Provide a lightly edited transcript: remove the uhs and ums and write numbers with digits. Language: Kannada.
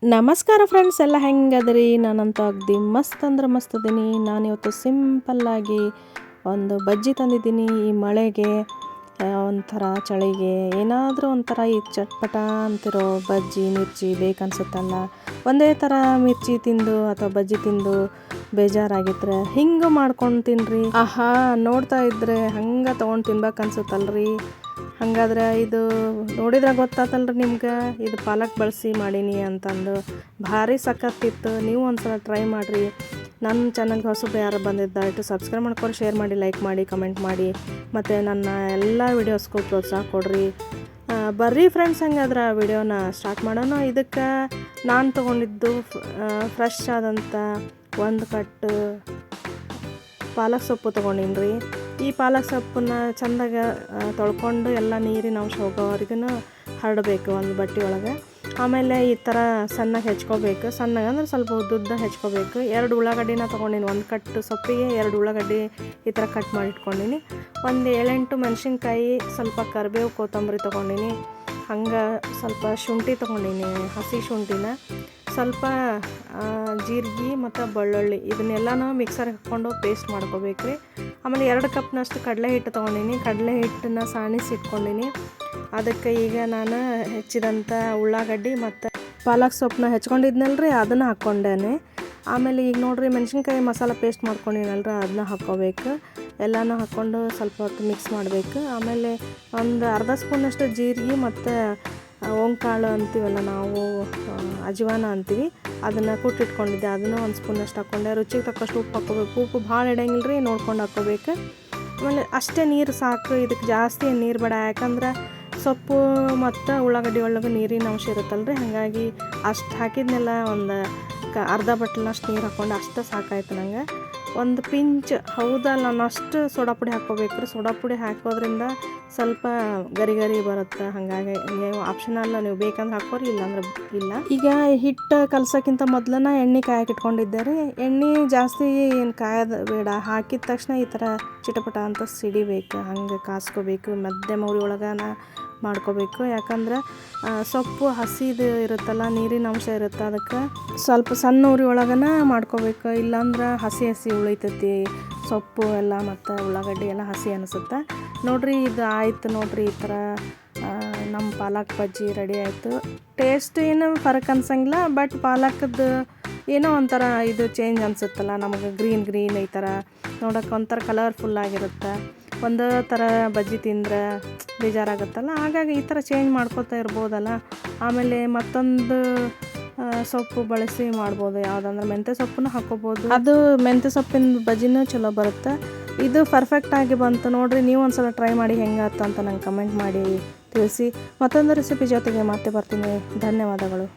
ನಮಸ್ಕಾರ ಫ್ರೆಂಡ್ಸ್, ಎಲ್ಲ ಹೆಂಗದ್ರಿ? ನಾನಂತೂ ಅಗ್ದಿ ಮಸ್ತ್ ಅಂದ್ರೆ ಮಸ್ತ್ ಅದೀನಿ. ನಾನಿವತ್ತು ಸಿಂಪಲ್ಲಾಗಿ ಒಂದು ಬಜ್ಜಿ ತಂದಿದ್ದೀನಿ. ಈ ಮಳೆಗೆ ಒಂಥರ ಚಳಿಗೆ ಏನಾದರೂ ಒಂಥರ ಈ ಚಟ್ಪಟ ಅಂತಿರೋ ಬಜ್ಜಿ ಮಿರ್ಚಿ ಬೇಕನ್ಸುತ್ತಲ್ಲ. ಒಂದೇ ಥರ ಮಿರ್ಚಿ ತಿಂದು ಅಥವಾ ಬಜ್ಜಿ ತಿಂದು ಬೇಜಾರಾಗಿದ್ರೆ ಹಿಂಗೆ ಮಾಡ್ಕೊಂಡು ತಿನ್ನಿರಿ. ಆಹಾ, ನೋಡ್ತಾ ಇದ್ರೆ ಹಂಗೆ ತೊಗೊಂಡು ತಿನ್ಬೇಕು ಅನ್ಸುತ್ತಲ್ರಿ. ಹಾಗಾದ್ರೆ ಇದು ನೋಡಿದ್ರೆ ಗೊತ್ತಾತಲ್ರಿ ನಿಮ್ಗೆ, ಇದು ಪಾಲಕ್ ಬಳಸಿ ಮಾಡೀನಿ ಅಂತಂದು ಭಾರಿ ಸಖತ್ತಿತ್ತು. ನೀವು ಒಂದ್ಸಲ ಟ್ರೈ ಮಾಡಿರಿ. ನನ್ನ ಚಾನಲ್ಗೆ ಹೊಸಬ್ರು ಯಾರು ಬಂದಿದ್ದಾಯಿತು ಸಬ್ಸ್ಕ್ರೈಬ್ ಮಾಡ್ಕೊಂಡು ಶೇರ್ ಮಾಡಿ, ಲೈಕ್ ಮಾಡಿ, ಕಮೆಂಟ್ ಮಾಡಿ, ಮತ್ತು ನನ್ನ ಎಲ್ಲ ವೀಡಿಯೋಸ್ಗೂ ಪ್ರೋತ್ಸಾಹ ಕೊಡ್ರಿ. ಬರ್ರಿ ಫ್ರೆಂಡ್ಸ್, ಹಂಗಾದ್ರೆ ವಿಡಿಯೋನ ಸ್ಟಾರ್ಟ್ ಮಾಡೋಣ. ಇದಕ್ಕೆ ನಾನು ತೊಗೊಂಡಿದ್ದು ಫ್ರೆಶ್ ಆದಂಥ ಒಂದು ಕಟ್ಟು ಪಾಲಕ್ ಸೊಪ್ಪು ತೊಗೊಂಡಿನಿ ರೀ. ಈ ಪಾಲಕ್ ಸೊಪ್ಪನ್ನ ಚೆಂದಾಗ ತೊಳ್ಕೊಂಡು ಎಲ್ಲ ನೀರಿನ ಅಂಶ ಹೋಗೋವರೆಗೂ ಹರಡಬೇಕು ಒಂದು ಬಟ್ಟೆ ಒಳಗೆ. ಆಮೇಲೆ ಈ ಥರ ಸಣ್ಣಗೆ ಹೆಚ್ಕೋಬೇಕು. ಸಣ್ಣಗೆ ಅಂದ್ರೆ ಸ್ವಲ್ಪ ಉದ್ದುದ್ದ ಹೆಚ್ಕೋಬೇಕು. 2 ಉಳ್ಳಾಗಡ್ಡಿನ ತೊಗೊಂಡಿನಿ. ಒಂದು ಕಟ್ಟು ಸೊಪ್ಪಿಗೆ 2 ಉಳ್ಳಾಗಡ್ಡಿ ಈ ಥರ ಕಟ್ ಮಾಡಿ ಇಟ್ಕೊಂಡಿನಿ. ಒಂದು 7-8 ಮೆಣಸಿನ್ಕಾಯಿ, ಸ್ವಲ್ಪ ಕರಿಬೇವು, ಕೊತ್ತಂಬರಿ ತೊಗೊಂಡಿನಿ. ಹಂಗೆ ಸ್ವಲ್ಪ ಶುಂಠಿ ತೊಗೊಂಡಿನಿ, ಹಸಿ ಶುಂಠಿನ, ಸ್ವಲ್ಪ ಜೀರಿಗೆ ಮತ್ತು ಬೆಳ್ಳುಳ್ಳಿ, ಇದನ್ನೆಲ್ಲನೂ ಮಿಕ್ಸರ್ಗೆ ಹಾಕ್ಕೊಂಡು ಪೇಸ್ಟ್ ಮಾಡ್ಕೋಬೇಕ್ರಿ. ಆಮೇಲೆ 2 ಕಪ್ನಷ್ಟು ಕಡಲೆ ಹಿಟ್ಟು ತೊಗೊಂಡಿನಿ. ಕಡಲೆ ಹಿಟ್ಟನ್ನ ಸಾಣಿಸಿ ಇಟ್ಕೊಂಡಿನಿ. ಅದಕ್ಕೆ ಈಗ ನಾನು ಹೆಚ್ಚಿದಂಥ ಉಳ್ಳಾಗಡ್ಡಿ ಮತ್ತು ಪಾಲಕ್ ಸೊಪ್ಪನ್ನ ಹೆಚ್ಕೊಂಡಿದ್ನಲ್ರಿ, ಅದನ್ನು ಹಾಕ್ಕೊಂಡೇನೆ. ಆಮೇಲೆ ಈಗ ನೋಡಿರಿ, ಮೆಣಸಿನ್ಕಾಯಿ ಮಸಾಲ ಪೇಸ್ಟ್ ಮಾಡ್ಕೊಂಡಿನಲ್ರಿ, ಅದನ್ನ ಹಾಕ್ಕೋಬೇಕು. ಎಲ್ಲನೂ ಹಾಕ್ಕೊಂಡು ಸ್ವಲ್ಪ ಹೊತ್ತು ಮಿಕ್ಸ್ ಮಾಡಬೇಕು. ಆಮೇಲೆ ಒಂದು ಅರ್ಧ ಸ್ಪೂನಷ್ಟು ಜೀರಿಗೆ ಮತ್ತು ಓಂಕಾಳು ಅಂತೀವಲ್ಲ ನಾವು, ಅಜ್ವಾನ ಅಂತೀವಿ, ಅದನ್ನು ಕುಟ್ಟಿಟ್ಕೊಂಡಿದ್ದೆ. ಅದನ್ನು 1 ಸ್ಪೂನಷ್ಟು ಹಾಕ್ಕೊಂಡೆ. ರುಚಿಗೆ ತಕ್ಕಷ್ಟು ಉಪ್ಪು ಹಾಕ್ಕೋಬೇಕು. ಉಪ್ಪು ಭಾಳ ಇಡಂಗಿಲ್ಲ ರೀ, ನೋಡ್ಕೊಂಡು ಹಾಕ್ಕೋಬೇಕು. ಆಮೇಲೆ ಅಷ್ಟೇ ನೀರು ಸಾಕು, ಇದಕ್ಕೆ ಜಾಸ್ತಿ ನೀರು ಬೇಡ. ಯಾಕಂದ್ರೆ ಸೊಪ್ಪು ಮತ್ತು ಉಳ್ಳಾಗಡ್ಡಿ ಒಳಗೆ ನೀರಿನ ಅಂಶ ಇರುತ್ತಲ್ಲ ರೀ. ಹಾಗಾಗಿ ಅಷ್ಟು ಹಾಕಿದ್ನೆಲ್ಲ ಒಂದು ಅರ್ಧ ಬಟ್ಲಷ್ಟು ನೀರು ಹಾಕ್ಕೊಂಡು ಅಷ್ಟು ಸಾಕಾಯ್ತು ನಂಗೆ. ಒಂದು ಪಿಂಚ್ ಹೌದಲ್ಲ ಅನ್ನೋಷ್ಟು ಸೋಡಾ ಪುಡಿ ಹಾಕ್ಕೋಬೇಕು ರೀ. ಸೋಡಾ ಪುಡಿ ಹಾಕೋದ್ರಿಂದ ಸ್ವಲ್ಪ ಗರಿ ಗರಿ ಬರುತ್ತೆ. ಹಾಗಾಗಿ ನೀವು ಆಪ್ಷನಲ್ಲ, ನೀವು ಬೇಕಂದ್ರೆ ಹಾಕೋರಿ, ಇಲ್ಲಾಂದ್ರೆ ಇಲ್ಲ. ಈಗ ಹಿಟ್ಟು ಕಲ್ಸೋಕ್ಕಿಂತ ಮೊದಲನ ಎಣ್ಣೆ ಕಾಯಕ್ಕೆ ಇಟ್ಕೊಂಡಿದ್ದೆ ರೀ. ಎಣ್ಣೆ ಜಾಸ್ತಿ ಏನು ಕಾಯೋದು ಬೇಡ. ಹಾಕಿದ ತಕ್ಷಣ ಈ ಥರ ಚಿಟಪಟ ಅಂತ ಸಿಡಿಬೇಕು. ಹಂಗೆ ಕಾಸ್ಕೋಬೇಕು. ಮಧ್ಯಮ ಉರಿ ಒಳಗನ ಮಾಡ್ಕೋಬೇಕು. ಯಾಕಂದ್ರೆ ಸೊಪ್ಪು ಹಸಿದು ಇರುತ್ತಲ್ಲ, ನೀರಿನ ಅಂಶ ಇರುತ್ತೆ. ಅದಕ್ಕೆ ಸ್ವಲ್ಪ ಸಣ್ಣ ಉರಿ ಒಳಗನ ಮಾಡ್ಕೋಬೇಕು. ಇಲ್ಲಾಂದ್ರೆ ಹಸಿ ಹಸಿ ಉಳಿತೈತಿ ಸೊಪ್ಪು ಎಲ್ಲ, ಮತ್ತು ಉಳ್ಳಾಗಡ್ಡಿ ಎಲ್ಲ ಹಸಿ ಅನಿಸುತ್ತೆ. ನೋಡಿರಿ, ಇದು ಆಯಿತು ನೋಡಿರಿ. ಈ ಥರ ನಮ್ಮ ಪಾಲಕ್ ಬಜ್ಜಿ ರೆಡಿ ಆಯಿತು. ಟೇಸ್ಟ್ ಏನು ಫರಕ್ ಅನ್ಸಂಗಿಲ್ಲ, ಬಟ್ ಪಾಲಕದ್ದು ಏನೋ ಒಂಥರ ಇದು ಚೇಂಜ್ ಅನಿಸುತ್ತಲ್ಲ ನಮಗೆ. ಗ್ರೀನ್ ಈ ಥರ ನೋಡೋಕೆ ಒಂಥರ ಕಲರ್ಫುಲ್ಲಾಗಿರುತ್ತೆ. ಒಂದೇ ಥರ ಬಜ್ಜಿ ತಿಂದರೆ ಬೇಜಾರಾಗುತ್ತಲ್ಲ, ಹಾಗಾಗಿ ಈ ಥರ ಚೇಂಜ್ ಮಾಡ್ಕೋತಾ ಇರ್ಬೋದಲ್ಲ. ಆಮೇಲೆ ಮತ್ತೊಂದು ಸೊಪ್ಪು ಬಳಸಿ ಮಾಡ್ಬೋದು. ಯಾವುದಂದ್ರೆ ಮೆಂತ್ಯ ಸೊಪ್ಪನ್ನು ಹಾಕ್ಕೋಬೋದು. ಅದು ಮೆಂತ್ಯ ಸೊಪ್ಪಿನ ಬಜ್ಜಿನೂ ಚಲೋ ಬರುತ್ತೆ. ಇದು ಪರ್ಫೆಕ್ಟಾಗಿ ಬಂತು ನೋಡಿರಿ. ನೀವು ಒಂದ್ಸಲ ಟ್ರೈ ಮಾಡಿ ಹೆಂಗಾಯ್ತು ಅಂತ ನಂಗೆ ಕಮೆಂಟ್ ಮಾಡಿ ತಿಳಿಸಿ. ಮತ್ತೊಂದು ರೆಸಿಪಿ ಜೊತೆಗೆ ಮತ್ತೆ ಬರ್ತೀನಿ. ಧನ್ಯವಾದಗಳು.